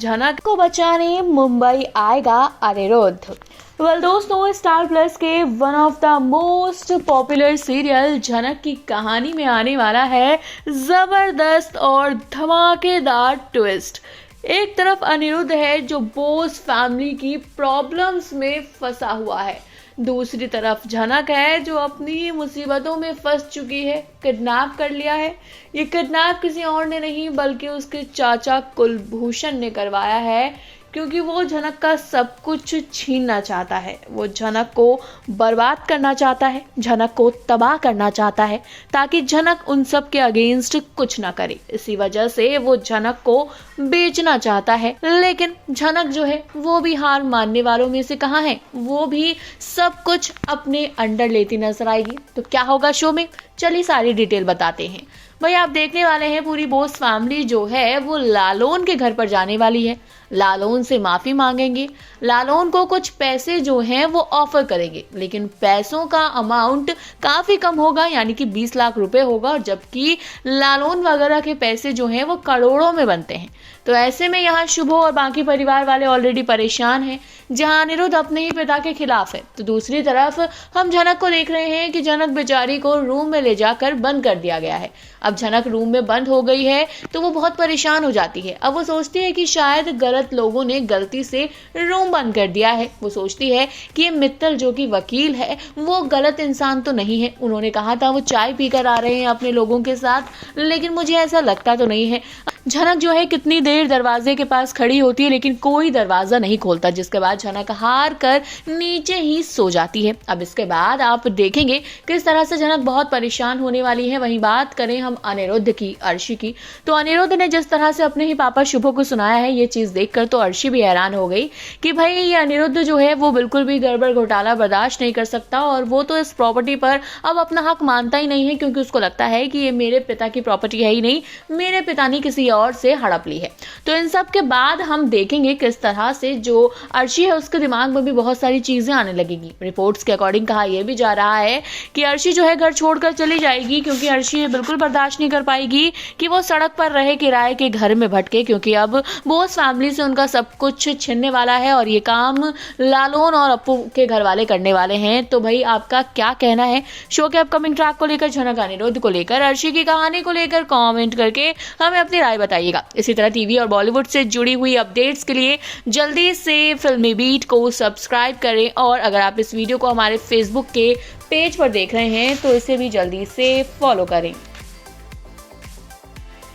झनक को बचाने मुंबई आएगा अनिरुद्ध। दोस्तों, स्टार प्लस के one of the most popular serial झनक की कहानी में आने वाला है जबरदस्त और धमाकेदार ट्विस्ट। एक तरफ अनिरुद्ध है जो बोस फैमिली की प्रॉब्लम्स में फंसा हुआ है, दूसरी तरफ झनक है जो अपनी मुसीबतों में फंस चुकी है, किडनैप कर लिया है। ये किडनैप किसी और ने नहीं बल्कि उसके चाचा कुलभूषण ने करवाया है, क्योंकि वो झनक का सब कुछ छीनना चाहता है। वो झनक को बर्बाद करना चाहता है, झनक को तबाह करना चाहता है, ताकि झनक उन सब के अगेंस्ट कुछ ना करे। इसी वजह से वो झनक को बेचना चाहता है। लेकिन झनक जो है वो भी हार मानने वालों में से कहाँ है, वो भी सब कुछ अपने अंडर लेती नजर आएगी। तो क्या होगा शो में, चलिए सारी डिटेल बताते हैं। भाई, आप देखने वाले हैं पूरी बोस फैमिली जो है वो लालोन के घर पर जाने वाली है, लालोन से माफी मांगेंगे, लालोन को कुछ पैसे जो हैं वो ऑफर करेंगे, लेकिन पैसों का अमाउंट काफी कम होगा, यानी कि 20 लाख रुपए होगा, और जबकि लालोन वगैरह के पैसे जो हैं वो करोड़ों में बनते हैं। तो ऐसे में यहाँ शुभ और बाकी परिवार वाले ऑलरेडी परेशान हैं, जहाँ अनिरुद्ध अपने ही पिता के खिलाफ है। तो दूसरी तरफ हम झनक को देख रहे हैं कि झनक बेचारी को रूम में ले जाकर बंद कर दिया गया है। अब झनक रूम में बंद हो गई है तो वो बहुत परेशान हो जाती है। अब वो सोचती है कि शायद गलत लोगों ने गलती से रूम बंद कर दिया है। वो सोचती है कि ये मित्तल जो कि वकील है वो गलत इंसान तो नहीं है, उन्होंने कहा था वो चाय पीकर आ रहे हैं अपने लोगों के साथ, लेकिन मुझे ऐसा लगता तो नहीं है। झनक जो है कितनी देर दरवाजे के पास खड़ी होती है लेकिन कोई दरवाजा नहीं खोलता, जिसके बाद झनक हार कर नीचे ही सो जाती है। अब इसके बाद आप देखेंगे किस तरह से झनक बहुत परेशान होने वाली है। वहीं बात करें हम अनिरुद्ध की, अर्शी की, तो अनिरुद्ध ने जिस तरह से अपने ही पापा शुभ को सुनाया है, ये चीज देखकर तो अर्शी भी हैरान हो गई कि भाई ये अनिरुद्ध जो है वो बिल्कुल भी गड़बड़ घोटाला बर्दाश्त नहीं कर सकता, और वो तो इस प्रॉपर्टी पर अब अपना हक मानता ही नहीं है, क्योंकि उसको लगता है कि ये मेरे पिता की प्रॉपर्टी है ही नहीं, मेरे पिता ने किसी और से हड़प ली है। तो इन सब के बाद हम देखेंगे किस तरह से जो अर्शी है उसके दिमाग में भी बहुत सारी चीजें आने लगेगी। रिपोर्ट्स के अकॉर्डिंग कहा यह भी जा रहा है कि अर्शी जो है घर छोड़कर चली जाएगी, क्योंकि अर्शी बिल्कुल बर्दाश्त नहीं कर पाएगी कि वो सड़क पर रहे, किराए के घर में भटके, क्योंकि अब बोस फैमिली से उनका सब कुछ छिनने वाला है और ये काम लालोन और अप्पू के घर वाले करने वाले हैं। तो भाई आपका क्या कहना है शो के अपकमिंग ट्रैक को लेकर, झनक अनिरुद्ध को लेकर, अर्शी की कहानी को लेकर, कमेंट करके हमें अपनी राय बताइएगा। इसी तरह टीवी और बॉलीवुड से जुड़ी हुई अपडेट्स के लिए जल्दी से फिल्मी बीट को सब्सक्राइब करें, और अगर आप इस वीडियो को हमारे फेसबुक के पेज पर देख रहे हैं तो इसे भी जल्दी से फॉलो करें।